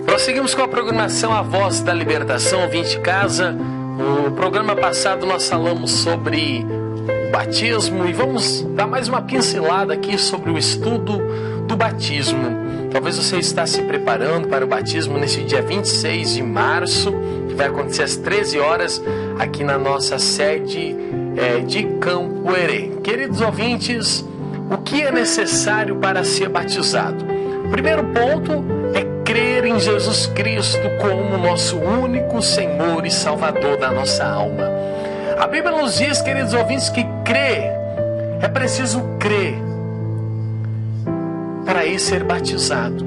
Prosseguimos com a programação A Voz da Libertação, ouvinte de casa. No programa passado nós falamos sobre o batismo e vamos dar mais uma pincelada aqui sobre o estudo do batismo. Talvez você está se preparando para o batismo nesse dia 26 de março, que vai acontecer às 13 horas aqui na nossa sede de Campo Herê. Queridos ouvintes, o que é necessário para ser batizado? O primeiro ponto é crer em Jesus Cristo como nosso único Senhor e Salvador da nossa alma. A Bíblia nos diz, queridos ouvintes, que crer, é preciso crer para ir ser batizado.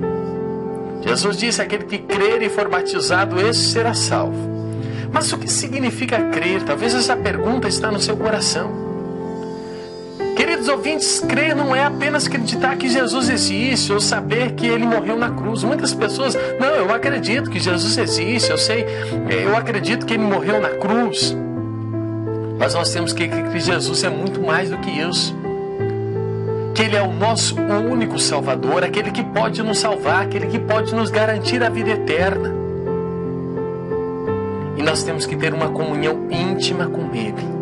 Jesus disse, aquele que crer e for batizado, esse será salvo. Mas o que significa crer? Talvez essa pergunta está no seu coração. Queridos ouvintes, crer não é apenas acreditar que Jesus existe ou saber que Ele morreu na cruz. Muitas pessoas, não, eu acredito que Jesus existe, eu acredito que Ele morreu na cruz. Mas nós temos que crer que Jesus é muito mais do que isso. Que Ele é o nosso único Salvador, aquele que pode nos salvar, aquele que pode nos garantir a vida eterna. E nós temos que ter uma comunhão íntima com Ele.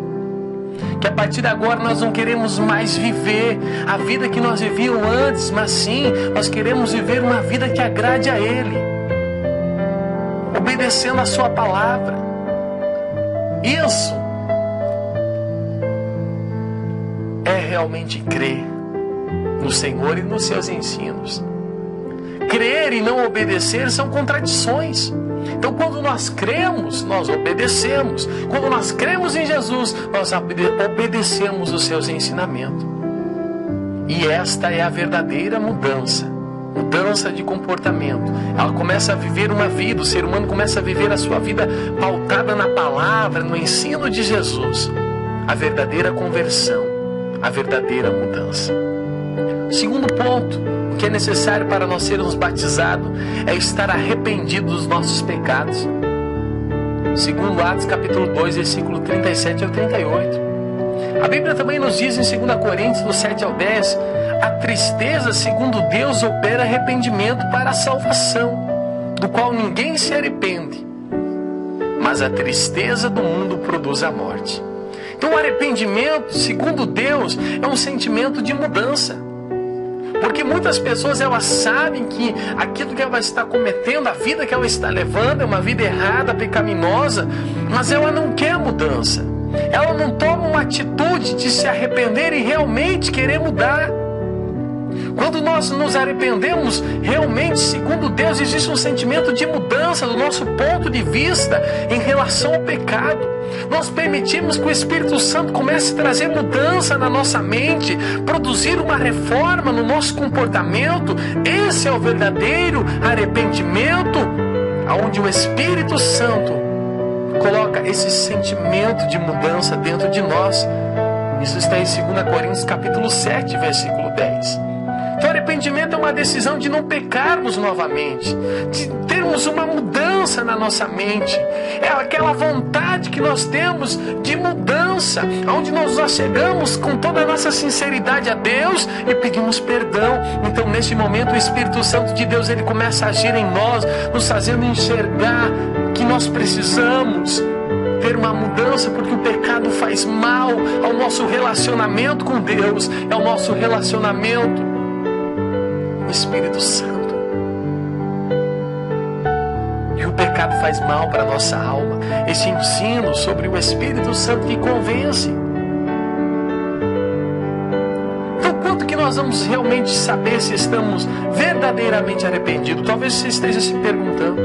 Que a partir de agora nós não queremos mais viver a vida que nós vivíamos antes, mas sim, nós queremos viver uma vida que agrade a Ele, obedecendo a Sua palavra. Isso é realmente crer no Senhor e nos seus ensinos. Crer e não obedecer são contradições. Então, quando nós cremos, nós obedecemos. Quando nós cremos em Jesus, nós obedecemos os seus ensinamentos. E esta é a verdadeira mudança. Mudança de comportamento. Ela começa a viver uma vida, o ser humano começa a viver a sua vida pautada na palavra, no ensino de Jesus. A verdadeira conversão, a verdadeira mudança. Segundo ponto, o que é necessário para nós sermos batizados é estar arrependido dos nossos pecados. Segundo Atos capítulo 2, versículo 37 ao 38. A Bíblia também nos diz em 2 Coríntios, do 7 ao 10, a tristeza, segundo Deus, opera arrependimento para a salvação, do qual ninguém se arrepende, mas a tristeza do mundo produz a morte. Então o arrependimento, segundo Deus, é um sentimento de mudança. Porque muitas pessoas, elas sabem que aquilo que ela está cometendo, a vida que ela está levando é uma vida errada, pecaminosa, mas ela não quer mudança. Ela não toma uma atitude de se arrepender e realmente querer mudar. Quando nós nos arrependemos, realmente, segundo Deus, existe um sentimento de mudança do nosso ponto de vista em relação ao pecado. Nós permitimos que o Espírito Santo comece a trazer mudança na nossa mente, produzir uma reforma no nosso comportamento. Esse é o verdadeiro arrependimento, onde o Espírito Santo coloca esse sentimento de mudança dentro de nós. Isso está em 2 Coríntios capítulo 7, versículo 10. Então, arrependimento é uma decisão de não pecarmos novamente, de termos uma mudança na nossa mente. É aquela vontade que nós temos de mudança, onde nós chegamos com toda a nossa sinceridade a Deus e pedimos perdão. Então, neste momento, o Espírito Santo de Deus, ele começa a agir em nós, nos fazendo enxergar que nós precisamos ter uma mudança, porque o pecado faz mal ao nosso relacionamento com Deus, é o nosso relacionamento com o Espírito Santo. E o pecado faz mal para a nossa alma. Esse ensino sobre o Espírito Santo que convence. Então, quanto que nós vamos realmente saber se estamos verdadeiramente arrependidos? Talvez você esteja se perguntando.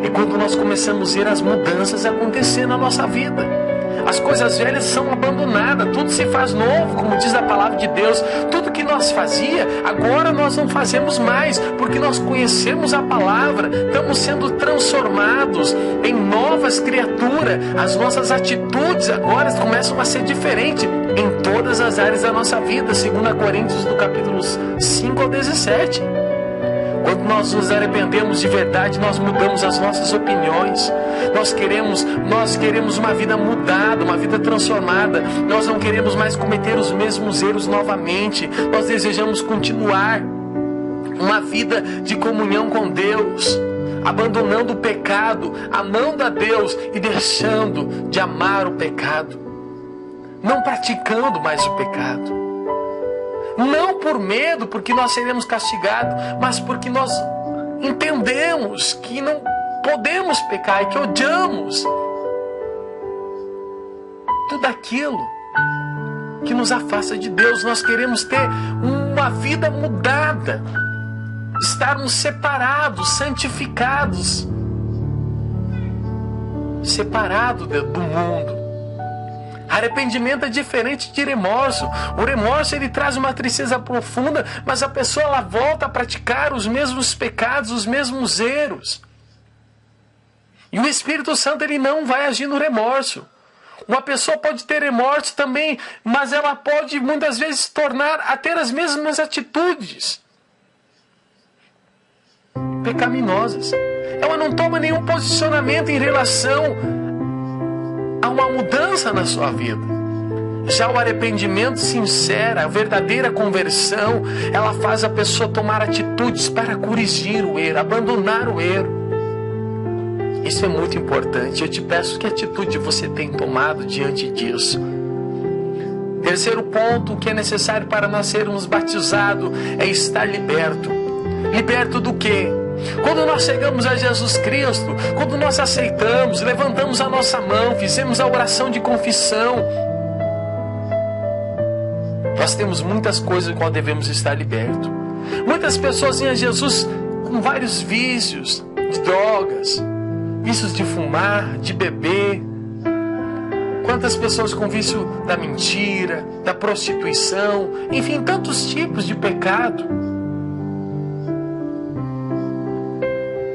E quando nós começamos a ver as mudanças acontecer na nossa vida, as coisas velhas são abandonadas, tudo se faz novo, como diz a palavra de Deus. Tudo que nós fazia, agora nós não fazemos mais, porque nós conhecemos a palavra, estamos sendo transformados em novas criaturas. As nossas atitudes agora começam a ser diferentes em todas as áreas da nossa vida. 2 Coríntios do capítulo 5 ao 17. Quando nós nos arrependemos de verdade, nós mudamos as nossas opiniões. Nós queremos uma vida mudada, uma vida transformada. Nós não queremos mais cometer os mesmos erros novamente. Nós desejamos continuar uma vida de comunhão com Deus, abandonando o pecado, amando a Deus e deixando de amar o pecado, não praticando mais o pecado, não por medo, porque nós seremos castigados, mas porque nós entendemos que não podemos pecar e que odiamos tudo aquilo que nos afasta de Deus. Nós queremos ter uma vida mudada, estarmos separados, santificados, separados do mundo. Arrependimento é diferente de remorso. O remorso, ele traz uma tristeza profunda, mas a pessoa, ela volta a praticar os mesmos pecados, os mesmos erros. E o Espírito Santo, ele não vai agir no remorso. Uma pessoa pode ter remorso também, mas ela pode muitas vezes tornar a ter as mesmas atitudes pecaminosas. Ela não toma nenhum posicionamento em relação a uma mudança na sua vida. Já o arrependimento sincero, a verdadeira conversão, ela faz a pessoa tomar atitudes para corrigir o erro, abandonar o erro. Isso é muito importante. Eu te peço, que atitude você tem tomado diante disso? Terceiro ponto, o que é necessário para nós sermos batizados é estar liberto. Liberto do quê? Quando nós chegamos a Jesus Cristo, quando nós aceitamos, levantamos a nossa mão, fizemos a oração de confissão, nós temos muitas coisas com qual devemos estar libertos. Muitas pessoas vêm a Jesus com vários vícios, de drogas, vícios de fumar, de beber. Quantas pessoas com vício da mentira, da prostituição, enfim, tantos tipos de pecado.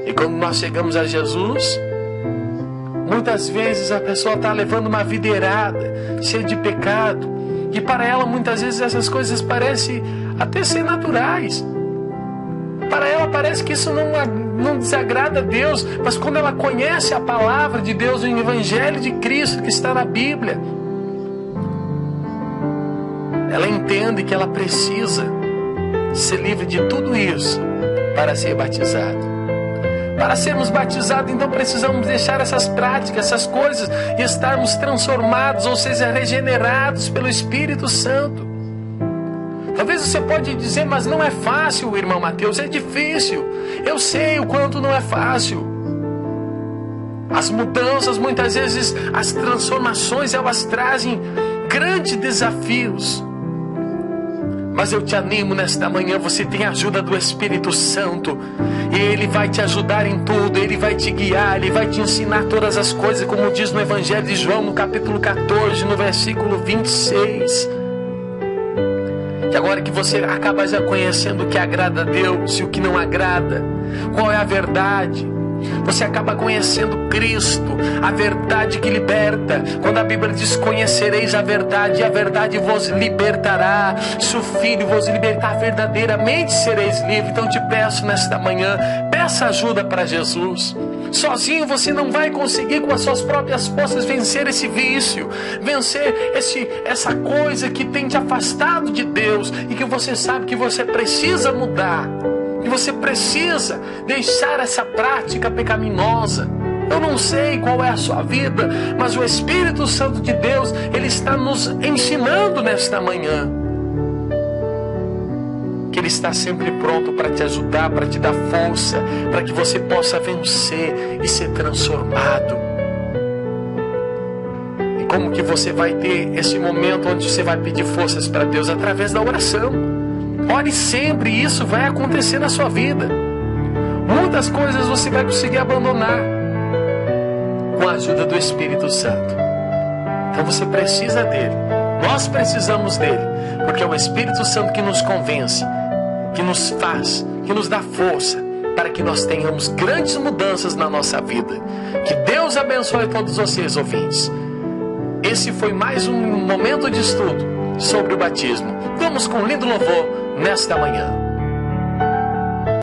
E quando nós chegamos a Jesus, muitas vezes a pessoa está levando uma vida errada, cheia de pecado. E para ela, muitas vezes, essas coisas parecem até ser naturais. Para ela parece que isso não desagrada a Deus, mas quando ela conhece a palavra de Deus, o Evangelho de Cristo que está na Bíblia, ela entende que ela precisa ser livre de tudo isso para ser batizada. Para sermos batizados, então precisamos deixar essas práticas, essas coisas, e estarmos transformados, ou seja, regenerados pelo Espírito Santo. Talvez você pode dizer, mas não é fácil, irmão Mateus, é difícil. Eu sei o quanto não é fácil. As mudanças, muitas vezes, as transformações, elas trazem grandes desafios. Mas eu te animo nesta manhã, você tem a ajuda do Espírito Santo. E Ele vai te ajudar em tudo, Ele vai te guiar, Ele vai te ensinar todas as coisas, como diz no Evangelho de João, no capítulo 14, no versículo 26. E agora que você acaba já conhecendo o que agrada a Deus e o que não agrada, qual é a verdade, você acaba conhecendo Cristo, a verdade que liberta. Quando a Bíblia diz: conhecereis a verdade, e a verdade vos libertará. Se o Filho vos libertar, verdadeiramente sereis livres. Então te peço nesta manhã, peça ajuda para Jesus. Sozinho você não vai conseguir, com as suas próprias forças, vencer esse vício, vencer essa coisa que tem te afastado de Deus, e que você sabe que você precisa mudar, que você precisa deixar essa prática pecaminosa. Eu não sei qual é a sua vida, mas o Espírito Santo de Deus, Ele está nos ensinando nesta manhã que Ele está sempre pronto para te ajudar, para te dar força, para que você possa vencer e ser transformado. E como que você vai ter esse momento onde você vai pedir forças para Deus? Através da oração. Ore sempre, e isso vai acontecer na sua vida. Muitas coisas você vai conseguir abandonar com a ajuda do Espírito Santo. Então você precisa dele. Nós precisamos dele, porque é o Espírito Santo que nos convence, que nos faz, que nos dá força para que nós tenhamos grandes mudanças na nossa vida. Que Deus abençoe todos vocês, ouvintes. Esse foi mais um momento de estudo sobre o batismo. Vamos com um lindo louvor nesta manhã.